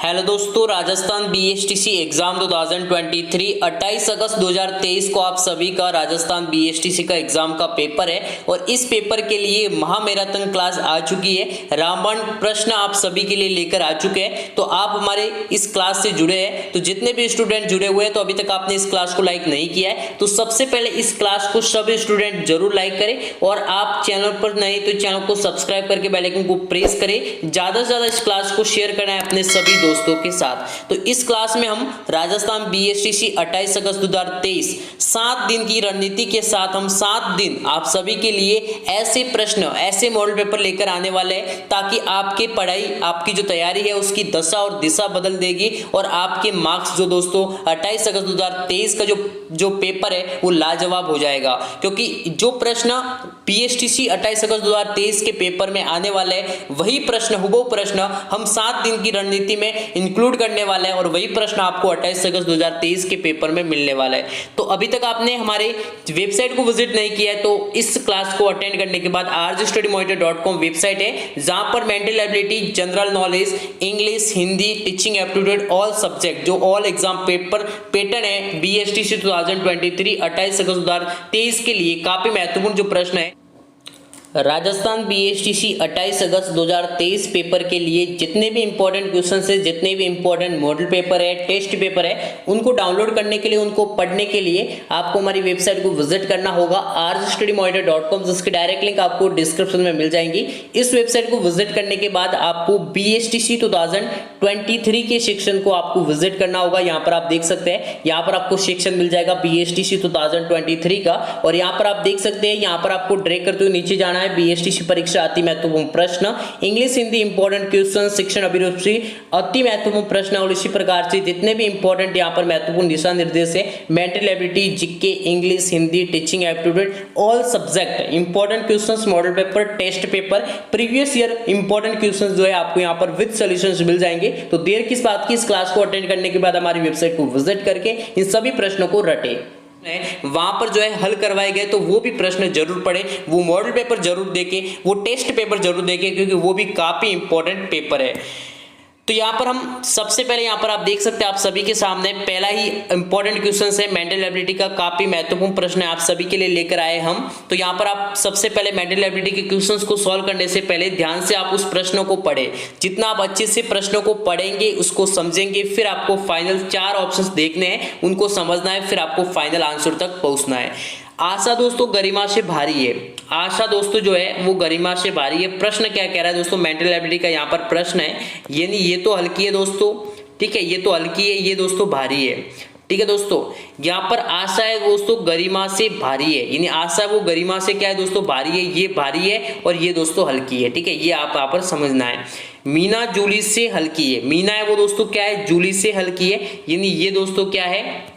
Hello दोस्तों, Rajasthan BSTC exam 2023 28 अगस्त 2023 को आप सभी का राजस्थान बीएसटीसी का एग्जाम का पेपर है और इस पेपर के लिए महामैराथन क्लास आ चुकी है। रामबाण प्रश्न आप सभी के लिए लेकर आ चुके हैं। तो आप हमारे इस क्लास से जुड़े हैं, तो जितने भी स्टूडेंट जुड़े हुए हैं तो अभी तक आपने इस क्लास को लाइक नहीं किया है तो सबसे पहले इस क्लास को सभी स्टूडेंट जरूर लाइक करें और आप चैनल पर नए तो चैनल को सब्सक्राइब करके बेल आइकन को प्रेस करें। ज्यादा से ज्यादा इस क्लास को शेयर करना है अपने सभी दोस्तों के साथ। तो इस क्लास में हम राजस्थान बीएसटीसी 28 अगस्त 2023 7 दिन की रणनीति के साथ हम 7 दिन आप सभी के लिए ऐसे प्रश्न, ऐसे मॉडल पेपर लेकर आने वाले हैं ताकि आपकी पढ़ाई, आपकी जो तैयारी है उसकी दशा और दिशा बदल देगी और आपके मार्क्स जो दोस्तों 28 अगस्त 2023 का जो पेपर है वो लाजवाब हो जाएगा। क्योंकि जो प्रश्न बीएसटीसी 28 अगस्त 2023 के पेपर में आने वाले हैं वही प्रश्न, हुबहू प्रश्न हम 7 दिन की रणनीति में इंक्लूड करने वाला है और वही प्रश्न आपको 28 अगस्त 2023 के पेपर में मिलने वाला है। तो अभी तक आपने हमारे वेबसाइट को विजिट नहीं किया है तो इस क्लास को अटेंड करने के बाद rjstudymonitor.com वेबसाइट है जहां पर mental ability, general knowledge, English, Hindi, teaching aptitude, all subject जो ऑल एग्जाम पेपर पैटर्न है बीएसटीसी 2023 28 अगस्त 2023 के लिए काफी महत्वपूर्ण जो प्रश्न है राजस्थान बीएसटीसी 28 अगस्त 2023 पेपर के लिए जितने भी इंपॉर्टेंट क्वेश्चन है, जितने भी इंपॉर्टेंट मॉडल पेपर है, टेस्ट पेपर है, उनको डाउनलोड करने के लिए, उनको पढ़ने के लिए आपको हमारी वेबसाइट को विजिट करना होगा rjstudymonitor.com, जिसकी डायरेक्ट लिंक आपको डिस्क्रिप्शन में मिल जाएंगी। इस वेबसाइट को विजिट करने के बाद आपको बीएसटीसी 2023 के सेक्शन को आपको विजिट करना होगा। यहाँ पर आप देख सकते हैं, यहाँ पर आपको सेक्शन मिल जाएगा बीएसटीसी 2023 का और यहाँ पर आप देख सकते हैं, यहाँ पर आपको ड्रैग करते हुए नीचे जाना है। बीएसटीसी परीक्षा अति महत्वपूर्ण प्रश्न, इंग्लिश हिंदी इंपॉर्टेंट क्वेश्चन, शिक्षण अभिरुचि अति महत्वपूर्ण प्रश्न और इसी प्रकार से जितने भी इंपॉर्टेंट यहाँ पर महत्वपूर्ण दिशा निर्देश है, mental ability, GK, English, Hindi, teaching aptitude, all subject important questions, model paper, test paper, previous year important questions जो है आपको यहाँ पर विद सॉल्यूशंस मिल जाएंगे। तो देर किस बात की, इस क्लास को अटेंड करने के बाद हमारी वेबसाइट को विजिट करके इन सभी प्रश्नों को रटे, वहां पर जो है हल करवाए गए तो वो भी प्रश्न जरूर पढ़े, वो मॉडल पेपर जरूर देखे, वो टेस्ट पेपर जरूर देखे क्योंकि वो भी काफी इंपॉर्टेंट पेपर है। तो यहाँ पर हम सबसे पहले यहाँ पर आप देख सकते हैं, आप सभी के सामने पहला ही इंपॉर्टेंट क्वेश्चन है मेंटल एबिलिटी का, काफी महत्वपूर्ण प्रश्न है आप सभी के लिए लेकर आए हम। तो यहाँ पर आप सबसे पहले मेंटल एबिलिटी के क्वेश्चंस को सॉल्व करने से पहले ध्यान से आप उस प्रश्नों को पढ़े। जितना आप अच्छे से प्रश्नों को पढ़ेंगे, उसको समझेंगे, फिर आपको फाइनल 4 ऑप्शन देखने हैं, उनको समझना है, फिर आपको फाइनल आंसर तक पहुंचना है। आशा दोस्तों गरिमा से भारी है, आशा दोस्तों जो है वो गरिमा से भारी है। प्रश्न क्या कह रहा है दोस्तों, मेंटल एबिलिटी का यहाँ पर प्रश्न है, यानी ये तो हल्की है दोस्तों, ठीक है, ये तो हल्की है, ये दोस्तों भारी है, ठीक है दोस्तों। यहाँ पर आशा है दोस्तों गरिमा से भारी है, यानी आशा वो गरिमा से क्या है दोस्तों भारी है, ये भारी है और ये दोस्तों हल्की है, ठीक है, ये आप यहाँ पर समझना है। मीना जूली से हल्की है, मीना है वो दोस्तों क्या है, जूली से हल्की है, यानी ये दोस्तों क्या है,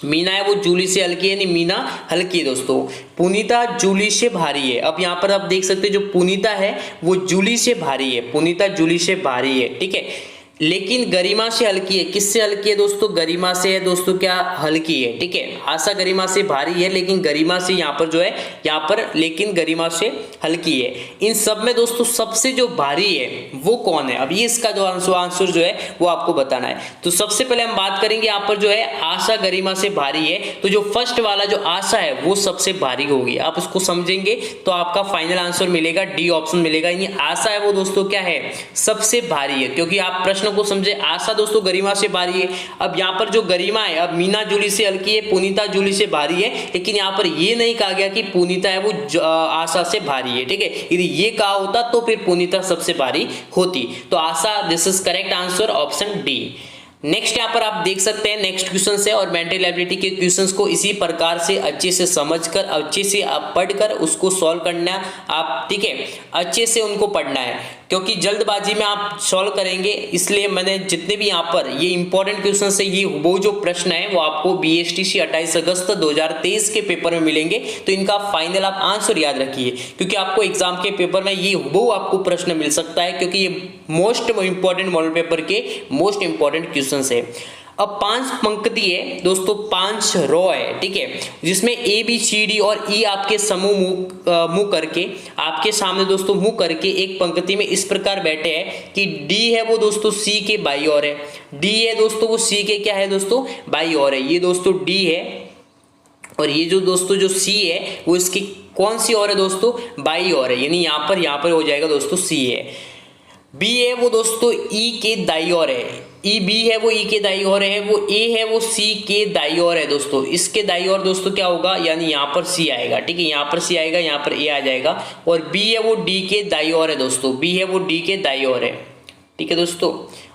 मीना है वो जूली से हल्की है, यानी मीना हल्की है दोस्तों। पुनीता जूली से भारी है, अब यहाँ पर आप देख सकते हैं जो पुनीता है वो जूली से भारी है, पुनीता जूली से भारी है, ठीक है, लेकिन गरिमा से हल्की है। किससे हल्की है दोस्तों, गरिमा से है दोस्तों क्या, हल्की है, ठीक है। आशा गरिमा से भारी है लेकिन गरिमा से यहाँ पर जो है, यहाँ पर लेकिन गरिमा से हल्की है। इन सब में दोस्तों सबसे जो भारी है वो कौन है, अब ये इसका जो आंसर जो है वो आपको बताना है। तो सबसे पहले हम बात करेंगे यहाँ पर जो है आशा गरिमा से भारी है, तो जो फर्स्ट वाला जो आशा है वो सबसे भारी होगी। आप उसको समझेंगे तो आपका फाइनल आंसर मिलेगा, डी ऑप्शन मिलेगा, यानी आशा है वो दोस्तों क्या है, सबसे भारी है। क्योंकि आप प्रश्न को समझे, आशा दोस्तों गरिमा से भारी है, अब यहाँ पर जो गरिमा है, अब मीना जूली से हल्की है, पुनीता जूली से भारी है, लेकिन यहाँ पर ये नहीं कहा गया कि पुनीता है वो आशा से भारी है, ठीक है। यदि ये कहा होता तो फिर पुनीता सबसे भारी होती। तो Asha, this is correct answer, option D. Next यहाँ पर आप देख सकते हैं नेक्स्ट क्वेश्चन है और मेंटल एबिलिटी के क्वेश्चंस को इसी प्रकार से अच्छे से समझकर, अच्छे से आप पढ़कर उसको सॉल्व करना आप, ठीक है, अच्छे से उनको पढ़ना है क्योंकि जल्दबाजी में आप सॉल्व करेंगे, इसलिए मैंने जितने भी यहाँ पर ये इंपॉर्टेंट क्वेश्चन है, ये वो जो प्रश्न है वो आपको बीएसटीसी 28 अगस्त 2023 के पेपर में मिलेंगे। तो इनका फाइनल आप आंसर याद रखिए क्योंकि आपको एग्जाम के पेपर में ये वो आपको प्रश्न मिल सकता है क्योंकि ये मोस्ट इंपॉर्टेंट मॉडल पेपर के मोस्ट इंपॉर्टेंट क्वेश्चन है। अब 5 पंक्ति है दोस्तों, 5 रो है, ठीक है, जिसमें ए बी सी डी और ई आपके समूह मुंह करके आपके सामने दोस्तों मुंह करके एक पंक्ति में इस प्रकार बैठे हैं कि डी है वो दोस्तों सी के बाई ओर है, डी है दोस्तों वो सी के क्या है दोस्तों बाई ओर है, ये दोस्तों डी है और ये जो दोस्तों जो सी है वो इसकी कौन सी ओर है दोस्तों बाई ओर है, यानी यहाँ पर हो जाएगा दोस्तों सी है। बी है वो दोस्तों ई के दाई ओर है, ई बी है वो ई के दाई ओर है, वो ए है वो सी के दाई ओर है दोस्तों, इसके दाई ओर दोस्तों क्या होगा, यानी यहाँ पर सी आएगा, ठीक है, यहाँ पर सी आएगा, यहाँ पर ए आ जाएगा। और बी है वो डी के दाई ओर है दोस्तों, बी है वो डी के दाई ओर है, ठीक है दोस्तों।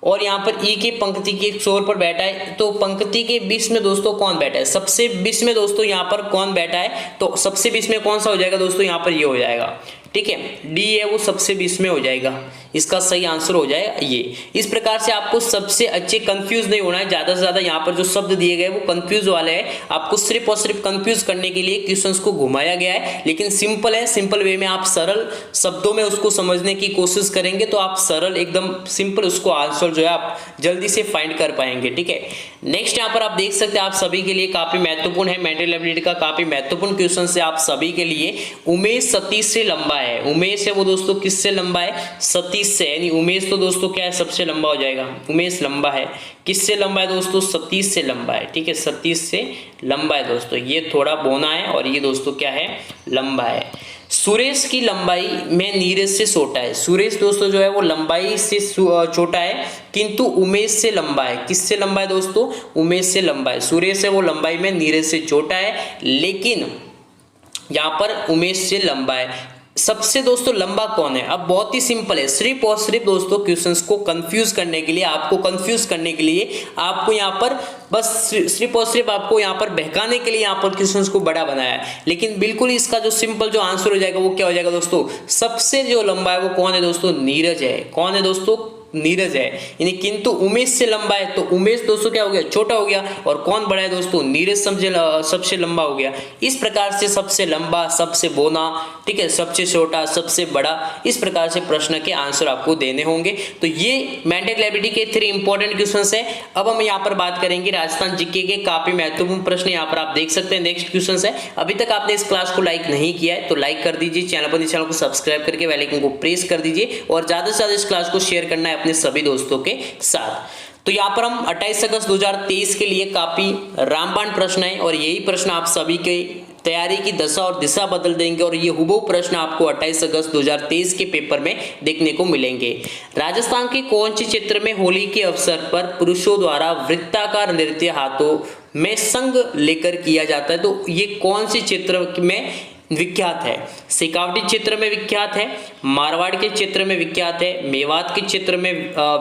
और यहाँ पर ई के पंक्ति के छोर पर बैठा है, तो पंक्ति के बीच में दोस्तों कौन बैठा है, सबसे बीच में दोस्तों यहाँ पर कौन बैठा है, तो सबसे बीच में कौन सा हो जाएगा दोस्तों, यहाँ पर ये हो जाएगा, ठीक है, डी है वो सबसे बीच में हो जाएगा, इसका सही आंसर हो जाएगा ये। इस प्रकार से आपको सबसे अच्छे कंफ्यूज नहीं होना है, ज्यादा से ज्यादा यहाँ पर जो शब्द दिए गए वो कंफ्यूज वाले हैं, आपको सिर्फ और सिर्फ कंफ्यूज करने के लिए क्वेश्चंस को घुमाया गया है, लेकिन सिंपल है, सिंपल वे में आप सरल शब्दों में उसको समझने की कोशिश करेंगे तो आप सरल एकदम सिंपल उसको आंसर जो है आप जल्दी से फाइंड कर पाएंगे, ठीक है। नेक्स्ट यहाँ पर आप देख सकते हैं आप सभी के लिए काफी महत्वपूर्ण है, मेंटल एबिलिटी का काफी महत्वपूर्ण क्वेश्चन है आप सभी के लिए। उमेश सतीश से लंबा है, उमेश है वो दोस्तों किससे लंबा है, सतीश से, यानी उमेश तो दोस्तों क्या है सबसे लंबा हो जाएगा, उमेश लंबा है, किससे लंबा है दोस्तों, सतीश से लंबा है, ठीक है, सतीश से लंबा है दोस्तों, ये थोड़ा बोना है और ये दोस्तों क्या है लंबा है। सुरेश की लंबाई में नीरज से छोटा है, सुरेश दोस्तों जो है वो लंबाई से छोटा है किंतु उमेश से लंबा है, किससे लंबा है दोस्तों, उमेश से लंबा है, सुरेश है वो लंबाई में नीरज से छोटा है लेकिन यहाँ पर उमेश से लंबा है। सबसे दोस्तों लंबा कौन है, अब बहुत ही सिंपल है, सिर्फ और सिर्फ दोस्तों क्वेश्चंस को कंफ्यूज करने के लिए, आपको कंफ्यूज करने के लिए, आपको यहाँ पर बस सिर्फ और सिर्फ आपको यहाँ पर बहकाने के लिए यहाँ पर क्वेश्चंस को बड़ा बनाया है, लेकिन बिल्कुल इसका जो सिंपल जो आंसर हो जाएगा वो क्या हो जाएगा दोस्तों, सबसे जो लंबा है वो कौन है दोस्तों, नीरज है, कौन है दोस्तों, नीरज है, यानी किंतु उमेश से लंबा है, तो उमेश दोस्तों क्या हो गया, छोटा हो गया, और कौन बड़ा है दोस्तों, नीरज सबसे लंबा हो गया। इस प्रकार से सबसे लंबा, सबसे बोना, ठीक है, सबसे छोटा, सबसे बड़ा, इस प्रकार से प्रश्न के आंसर आपको देने होंगे। तो ये मेंटल एबिलिटी के 3 इंपॉर्टेंट क्वेश्चंस है। अब हम यहाँ पर बात करेंगे राजस्थान जीके के काफी महत्वपूर्ण प्रश्न, यहाँ पर आप देख सकते हैं नेक्स्ट क्वेश्चन है। अभी तक आपने इस क्लास को लाइक नहीं किया है तो लाइक कर दीजिए, चैनल को सब्सक्राइब करके बेल आइकन को प्रेस कर दीजिए और ज्यादा से ज्यादा इस क्लास को शेयर करना है अपने सभी दोस्तों के साथ। तो यहाँ पर हम 28 अगस्त 2023 के लिए काफी रामबाण प्रश्न है और यही प्रश्न आप सभी के तैयारी की दशा और दिशा बदल देंगे और ये हुबहू प्रश्न आपको 28 अगस्त 2023 के पेपर में देखने को मिलेंगे। राजस्थान के कौन से क्षेत्र में होली के अवसर पर पुरुषों द्वारा वृत्ताकार नृत्य हाथों में संग लेकर किया जाता है, तो ये कौन से क्षेत्र में विख्यात है, शेखावटी क्षेत्र में विख्यात है, मारवाड़ के क्षेत्र में विख्यात है, मेवात के क्षेत्र में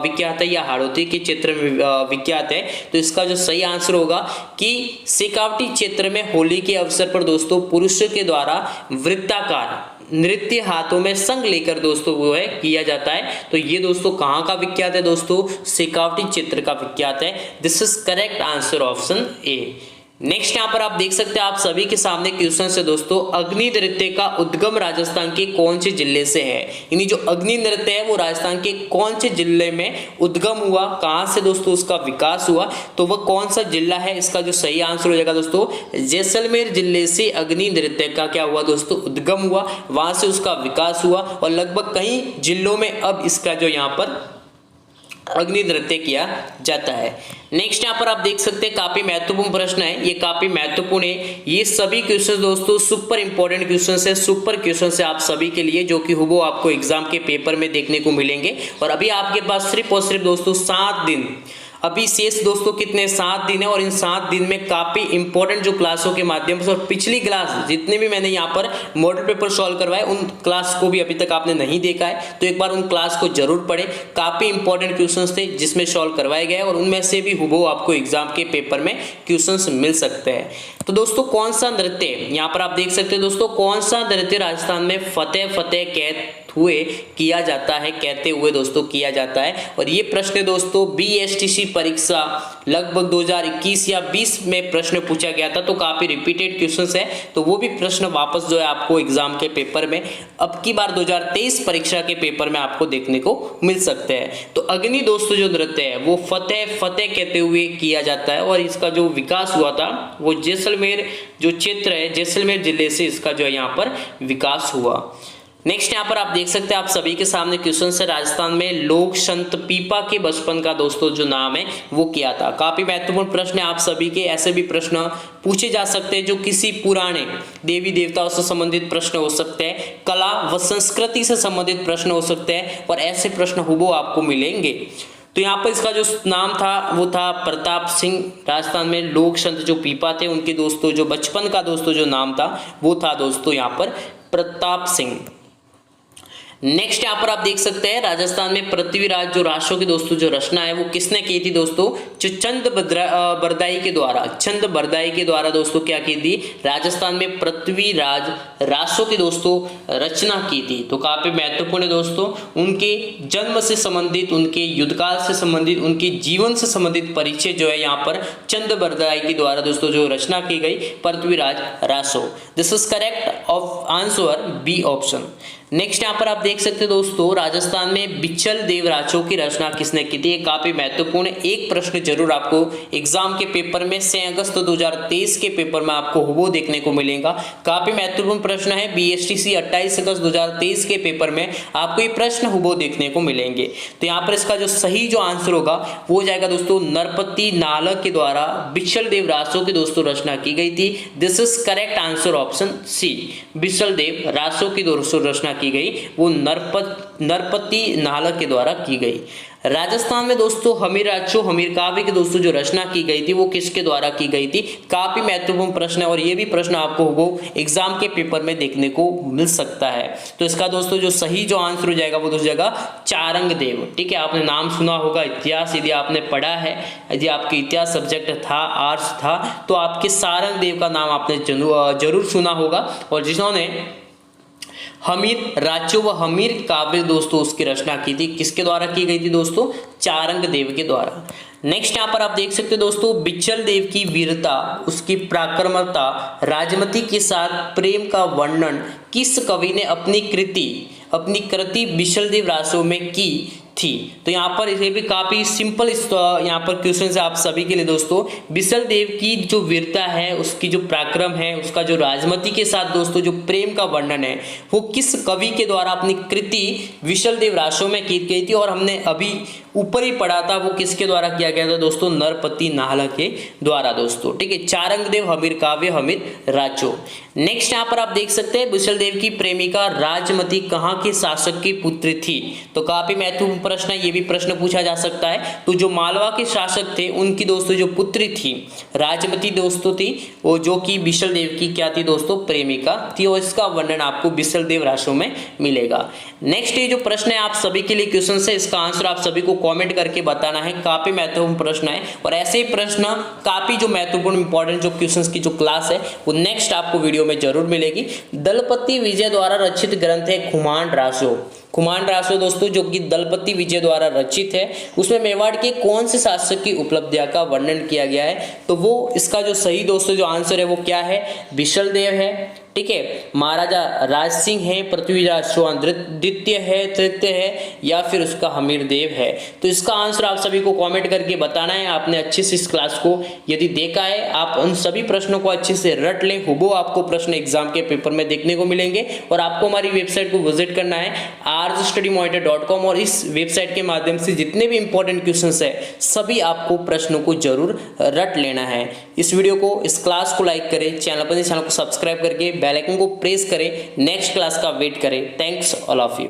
विख्यात है या हाड़ौती के क्षेत्र में विख्यात है, तो इसका जो सही आंसर होगा कि शेखावटी क्षेत्र में होली के अवसर पर दोस्तों पुरुषों के द्वारा वृत्ताकार नृत्य हाथों में संग लेकर दोस्तों वो है किया जाता है। तो ये दोस्तों कहाँ का विख्यात है दोस्तों, शेखावटी क्षेत्र का विख्यात है। This is correct answer option A. Next यहाँ पर आप देख सकते हैं आप सभी के सामने क्वेश्चन है दोस्तों, अग्नि नृत्य का उद्गम राजस्थान के कौन से जिले से है, यानी जो अग्नि नृत्य है वो राजस्थान के कौन से जिले में उद्गम हुआ, कहां से दोस्तों उसका विकास हुआ, तो वह कौन सा जिला है, इसका जो सही आंसर हो जाएगा दोस्तों जैसलमेर जिले से अग्नि नृत्य का क्या हुआ दोस्तों उद्गम हुआ, वहां से उसका विकास हुआ और लगभग कई जिलों में अब इसका जो यहाँ पर अग्नि नृत्य किया जाता है। नेक्स्ट यहाँ पर आप देख सकते हैं काफी महत्वपूर्ण प्रश्न है, ये काफी महत्वपूर्ण है, ये सभी क्वेश्चन दोस्तों सुपर इंपॉर्टेंट क्वेश्चन है, सुपर क्वेश्चन है आप सभी के लिए जो कि हुबहू आपको एग्जाम के पेपर में देखने को मिलेंगे। और अभी आपके पास सिर्फ और सिर्फ दोस्तों 7 दिन अभी शेष दोस्तों कितने 7 दिन है और इन 7 दिन में काफी इंपॉर्टेंट जो क्लासों के माध्यम से और पिछली क्लास जितने भी मैंने यहाँ पर मॉडल पेपर सॉल्व करवाए उन क्लास को भी अभी तक आपने नहीं देखा है तो एक बार उन क्लास को जरूर पढ़े, काफी इंपॉर्टेंट क्वेश्चंस थे जिसमें सॉल्व करवाए गए और उनमें से भी हुबहू आपको एग्जाम के पेपर में क्वेश्चंस मिल सकते हैं। तो दोस्तों कौन सा नृत्य यहाँ पर आप देख सकते हैं दोस्तों, कौन सा नृत्य राजस्थान में फतेह फतेह कहत हुए किया जाता है, कहते हुए दोस्तों किया जाता है। और ये प्रश्न दोस्तों BSTC परीक्षा लगभग 2021 या 20 में प्रश्न पूछा गया था, तो काफी रिपीटेड क्वेश्चंस है, तो वो भी प्रश्न वापस जो है आपको एग्जाम के पेपर में अब की बार 2023 परीक्षा के पेपर में आपको देखने को मिल सकते हैं। तो अग्नि दोस्तों जो नृत्य है वो फतेह फतेह कहते हुए किया जाता है, और इसका जो विकास हुआ था वो जैसलमेर जो क्षेत्र है, जैसलमेर जिले से इसका जो है यहाँ पर विकास हुआ। नेक्स्ट यहाँ पर आप देख सकते हैं, आप सभी के सामने क्वेश्चन है, राजस्थान में लोक संत पीपा के बचपन का दोस्तों जो नाम है वो क्या था। काफी महत्वपूर्ण प्रश्न है आप सभी के, ऐसे भी प्रश्न पूछे जा सकते हैं जो किसी पुराने देवी देवताओं से संबंधित प्रश्न हो सकते हैं, कला व संस्कृति से संबंधित प्रश्न हो सकते हैं, और ऐसे प्रश्न हुबहू आपको मिलेंगे। तो यहाँ पर इसका जो नाम था वो था प्रताप सिंह। राजस्थान में लोक संत जो पीपा थे उनके दोस्तों जो बचपन का दोस्तों जो नाम था वो था दोस्तों यहाँ पर प्रताप सिंह। नेक्स्ट यहाँ पर आप देख सकते हैं, राजस्थान में पृथ्वीराज जो रासो की दोस्तों जो रचना है वो किसने की थी दोस्तों, जो चंद बरदाई के द्वारा, चंद बरदाई के द्वारा दोस्तों क्या की थी, राजस्थान में पृथ्वीराज रासो की दोस्तों रचना की थी। तो काफी महत्वपूर्ण है दोस्तों, उनके जन्म से संबंधित, उनके युद्धकाल से संबंधित, उनके जीवन से संबंधित परिचय जो है यहाँ पर चंद बरदाई के द्वारा दोस्तों जो रचना की गई, Prithviraj Raso. This is correct of answer B option. Next यहाँ पर आप देख सकते हैं दोस्तों, राजस्थान में बिचल देव राजो की रचना किसने की थी। काफी महत्वपूर्ण है, एक प्रश्न जरूर आपको एग्जाम के पेपर में 6 अगस्त 2023 के पेपर में आपको वो देखने को मिलेगा। काफी महत्वपूर्ण प्रश्न है, BSTC 28 अगस्त 2023 के पेपर में आपको ये प्रश्न वो देखने को मिलेंगे। तो यहाँ पर इसका जो सही जो आंसर होगा वो जाएगा दोस्तों, नरपति नालक के द्वारा बिचल देव रासो की दोस्तों रचना की गई थी। This is correct answer option C, Bisaldev Raso की दोस्तों रचना की गई वो नरपति नालक के द्वारा की गई। राजस्थान में दोस्तों हमीर राजो हमीर काव्य की दोस्तों जो रचना की गई थी वो किसके द्वारा की गई थी। काफी महत्वपूर्ण प्रश्न है, और ये भी प्रश्न आपको वो एग्जाम के पेपर में देखने को मिल सकता है। तो इसका दोस्तों जो सही जो आंसर हो जाएगा वो दोस्तों जाएगा चारंग देव। ठीक है, आपने नाम सुना होगा, इतिहास यदि आपने पढ़ा है, यदि आपके इतिहास सब्जेक्ट था, आर्ट्स था, तो आपके सारंग देव का नाम आपने जरूर सुना होगा। और जिन्होंने हमीर राजो व हमीर काव्य दोस्तों उसकी रचना की थी, किसके द्वारा की गई थी दोस्तों, चारंग देव के द्वारा। नेक्स्ट यहाँ पर आप देख सकते हैं दोस्तों, बिचल देव की वीरता, उसकी पराक्रमता, राजमती के साथ प्रेम का वर्णन किस कवि ने अपनी कृति बिचल देव रासो में की थी। तो यहाँ पर ये भी काफी सिंपल यहाँ पर क्वेश्चन है आप सभी के लिए दोस्तों। बिचल देव की जो वीरता है, उसकी जो पराक्रम है, उसका जो राजमती के साथ दोस्तों जो प्रेम का वर्णन है वो किस कवि के द्वारा अपनी कृति बिचल देव रासो में की गई थी। और हमने अभी ऊपर ही पढ़ा था वो किसके द्वारा किया गया था दोस्तों, नरपति नालक के द्वारा दोस्तों। ठीक है, चारंग देव हमीर काव्य हमीर राजो। नेक्स्ट यहाँ पर आप देख सकते हैं, बिचल देव की प्रेमिका राजमती कहाँ के शासक की पुत्री थी। तो काफी महत्वपूर्ण प्रश्न है, ये भी प्रश्न पूछा जा सकता है। तो जो मालवा के शासक थे उनकी दोस्तों जो पुत्री थी राजमती दोस्तों थी, वो जो कि बिचल देव की क्या थी दोस्तों, प्रेमिका थी। और इसका वर्णन आपको बिचल देव रासो में मिलेगा। नेक्स्ट ये जो प्रश्न है आप सभी के लिए क्वेश्चन है, इसका आंसर आप सभी को कमेंट करके बताना है। काफी महत्वपूर्ण प्रश्न है, और ऐसे ही प्रश्न काफी जो महत्वपूर्ण इंपॉर्टेंट जो क्वेश्चंस की जो क्लास है वो नेक्स्ट आपको वीडियो में जरूर मिलेगी। दलपति विजय द्वारा रचित ग्रंथ है खुमान रासो। खुमान रासो दोस्तों जो कि दलपति विजय द्वारा रचित है, उसमें मेवाड़ के कौन से शासक की उपलब्धियां का वर्णन किया गया है। तो वो इसका जो सही दोस्तों जो आंसर है वो क्या है, बिचल देव है। ठीक है, महाराजा राज सिंह है, पृथ्वीराज चौहान द्वितीय है, तृतीय है, या फिर उसका हमीर देव है। तो इसका आंसर आप सभी को कमेंट करके बताना है। आपने अच्छे से इस क्लास को यदि देखा है, आप उन सभी प्रश्नों को अच्छे से रट लें, हुबहू आपको प्रश्न एग्जाम के पेपर में देखने को मिलेंगे। और आपको हमारी वेबसाइट को विजिट करना है arsstudymonitor.com, और इस वेबसाइट के माध्यम से जितने भी इंपॉर्टेंट क्वेश्चंस है सभी आपको प्रश्नों को जरूर रट लेना है। इस वीडियो को, इस क्लास को लाइक करें, चैनल को सब्सक्राइब करके बेल आइकन को प्रेस करें, नेक्स्ट क्लास का वेट करें। Thanks all of you.